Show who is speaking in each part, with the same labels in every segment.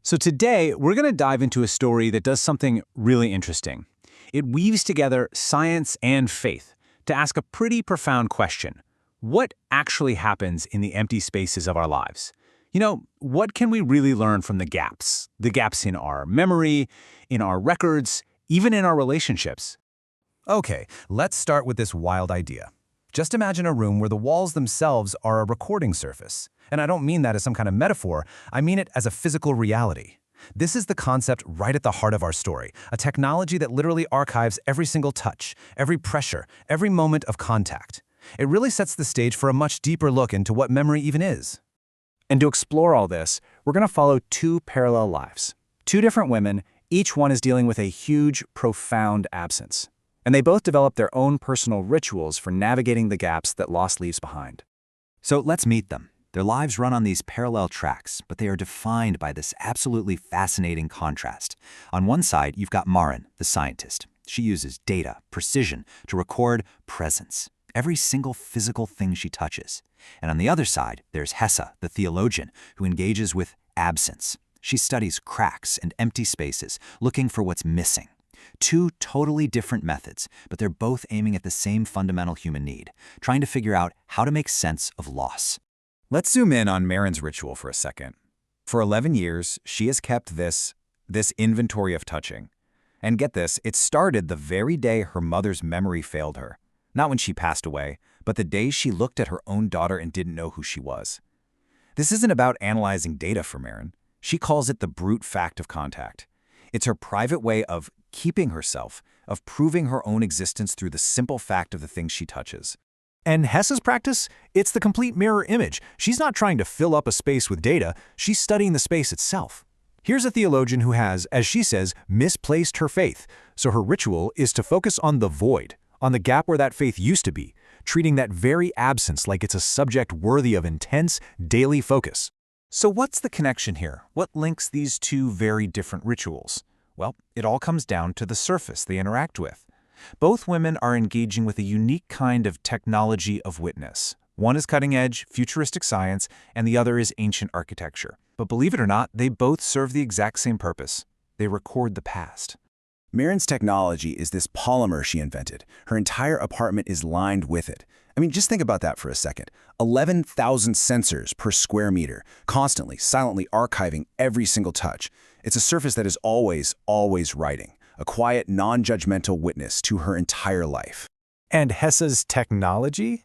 Speaker 1: So today, we're going to dive into a story that does something really interesting. It weaves together science and faith to ask a pretty profound question. What actually happens in the empty spaces of our lives? What can we really learn from the gaps? The gaps in our memory, in our records, even in our relationships.
Speaker 2: Okay, let's start with this wild idea. Just imagine a room where the walls themselves are a recording surface. And I don't mean that as some kind of metaphor, I mean it as a physical reality. This is the concept right at the heart of our story, a technology that literally archives every single touch, every pressure, every moment of contact. It really sets the stage for a much deeper look into what memory even is.
Speaker 1: And to explore all this, we're going to follow two parallel lives. Two different women, each one is dealing with a huge, profound absence. And they both develop their own personal rituals for navigating the gaps that loss leaves behind.
Speaker 3: So let's meet them. Their lives run on these parallel tracks, but they are defined by this absolutely fascinating contrast. On one side, you've got Maren, the scientist. She uses data, precision, to record presence, every single physical thing she touches. And on the other side, there's Hessa, the theologian, who engages with absence. She studies cracks and empty spaces, looking for what's missing. Two totally different methods, but they're both aiming at the same fundamental human need, trying to figure out how to make sense of loss.
Speaker 2: Let's zoom in on Maren's ritual for a second. For 11 years, she has kept this inventory of touching. And get this, it started the very day her mother's memory failed her. Not when she passed away, but the day she looked at her own daughter and didn't know who she was. This isn't about analyzing data for Maren. She calls it the brute fact of contact. It's her private way of keeping herself, of proving her own existence through the simple fact of the things she touches.
Speaker 4: And Hessa's practice? It's the complete mirror image. She's not trying to fill up a space with data, she's studying the space itself. Here's a theologian who has, as she says, misplaced her faith. So her ritual is to focus on the void, on the gap where that faith used to be, treating that very absence like it's a subject worthy of intense, daily focus. So what's the connection here? What links these two very different rituals? Well, it all comes down to the surface they interact with. Both women are engaging with a unique kind of technology of witness. One is cutting-edge, futuristic science, and the other is ancient architecture. But believe it or not, they both serve the exact same purpose. They record the past.
Speaker 5: Maren's technology is this polymer she invented. Her entire apartment is lined with it. I mean, just think about that for a second. 11,000 sensors per square meter, constantly, silently archiving every single touch. It's a surface that is always writing, a quiet, non-judgmental witness to her entire life.
Speaker 4: And Hessa's technology?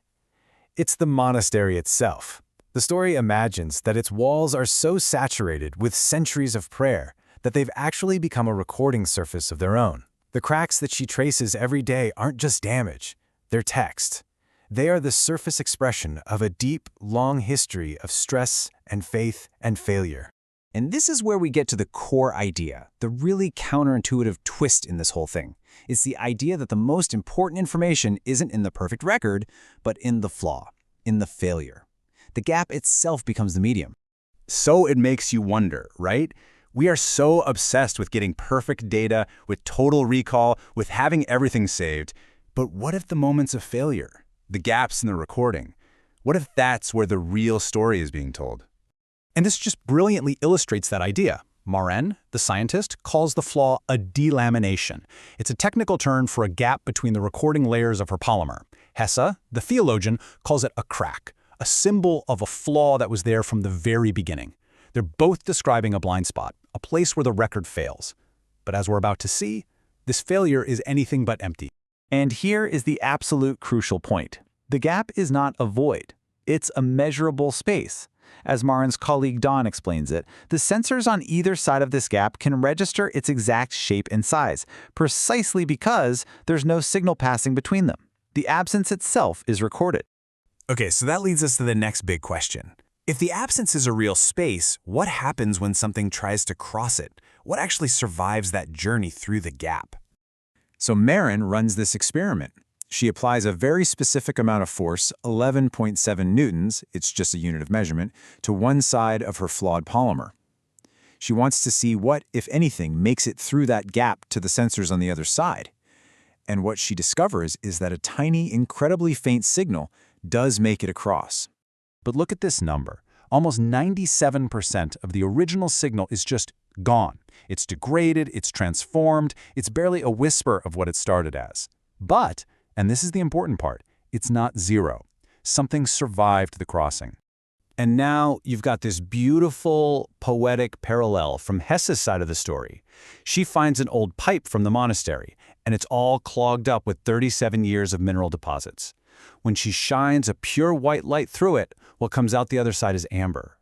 Speaker 4: It's the monastery itself. The story imagines that its walls are so saturated with centuries of prayer that they've actually become a recording surface of their own. The cracks that she traces every day aren't just damage, they're text. They are the surface expression of a deep, long history of stress and faith and failure.
Speaker 1: And this is where we get to the core idea, the really counterintuitive twist in this whole thing. It's the idea that the most important information isn't in the perfect record, but in the flaw, in the failure. The gap itself becomes the medium.
Speaker 5: So it makes you wonder, right? We are so obsessed with getting perfect data, with total recall, with having everything saved. But what if the moments of failure, the gaps in the recording, what if that's where the real story is being told?
Speaker 4: And this just brilliantly illustrates that idea. Maren, the scientist, calls the flaw a delamination. It's a technical term for a gap between the recording layers of her polymer. Hessa, the theologian, calls it a crack, a symbol of a flaw that was there from the very beginning. They're both describing a blind spot, a place where the record fails. But as we're about to see, this failure is anything but empty.
Speaker 1: And here is the absolute crucial point. The gap is not a void. It's a measurable space. As Maren's colleague Dawn explains it, the sensors on either side of this gap can register its exact shape and size, precisely because there's no signal passing between them. The absence itself is recorded.
Speaker 2: Okay, so that leads us to the next big question. If the absence is a real space, what happens when something tries to cross it? What actually survives that journey through the gap?
Speaker 1: So Maren runs this experiment. She applies a very specific amount of force, 11.7 newtons, it's just a unit of measurement, to one side of her flawed polymer. She wants to see what, if anything, makes it through that gap to the sensors on the other side. And what she discovers is that a tiny, incredibly faint signal does make it across. But look at this number. Almost 97% of the original signal is just
Speaker 4: Gone. It's degraded, it's transformed, it's barely a whisper of what it started as. But, and this is the important part, it's not zero. Something survived the crossing.
Speaker 1: And now you've got this beautiful, poetic parallel from Hessa's side of the story. She finds an old pipe from the monastery, and it's all clogged up with 37 years of mineral deposits. When she shines a pure white light through it, what comes out the other side is amber.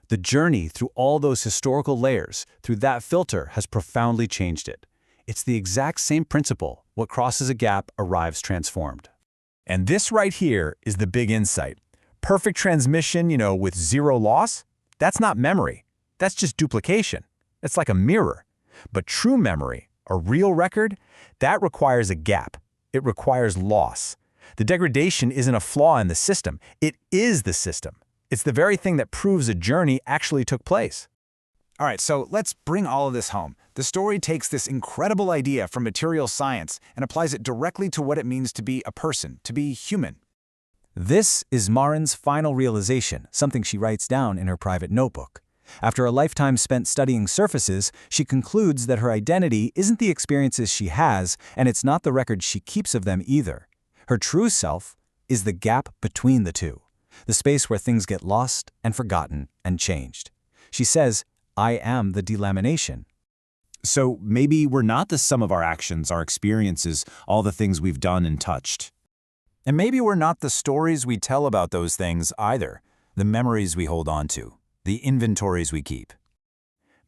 Speaker 1: The journey through all those historical layers, through that filter, has profoundly changed it. It's the exact same principle. What crosses a gap arrives transformed.
Speaker 4: And this right here is the big insight. Perfect transmission, with zero loss? That's not memory. That's just duplication. It's like a mirror. But true memory, a real record, that requires a gap. It requires loss. The degradation isn't a flaw in the system. It is the system. It's the very thing that proves a journey actually took place.
Speaker 2: All right, so let's bring all of this home. The story takes this incredible idea from material science and applies it directly to what it means to be a person, to be human.
Speaker 1: This is Maren's final realization, something she writes down in her private notebook. After a lifetime spent studying surfaces, she concludes that her identity isn't the experiences she has, and it's not the record she keeps of them either. Her true self is the gap between the two, the space where things get lost and forgotten and changed. She says, "I am the delamination."
Speaker 5: So maybe we're not the sum of our actions, our experiences, all the things we've done and touched.
Speaker 2: And maybe we're not the stories we tell about those things either, the memories we hold on to, the inventories we keep.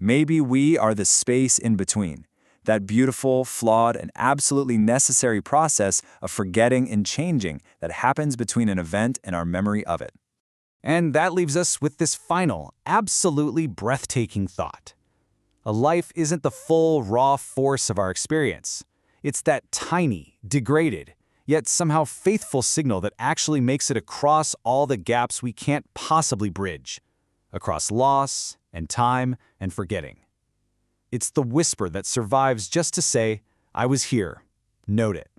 Speaker 1: Maybe we are the space in between, that beautiful, flawed, and absolutely necessary process of forgetting and changing that happens between an event and our memory of it. And that leaves us with this final, absolutely breathtaking thought. A life isn't the full, raw force of our experience. It's that tiny, degraded, yet somehow faithful signal that actually makes it across all the gaps we can't possibly bridge, across loss and time and forgetting. It's the whisper that survives just to say, "I was here. Note it."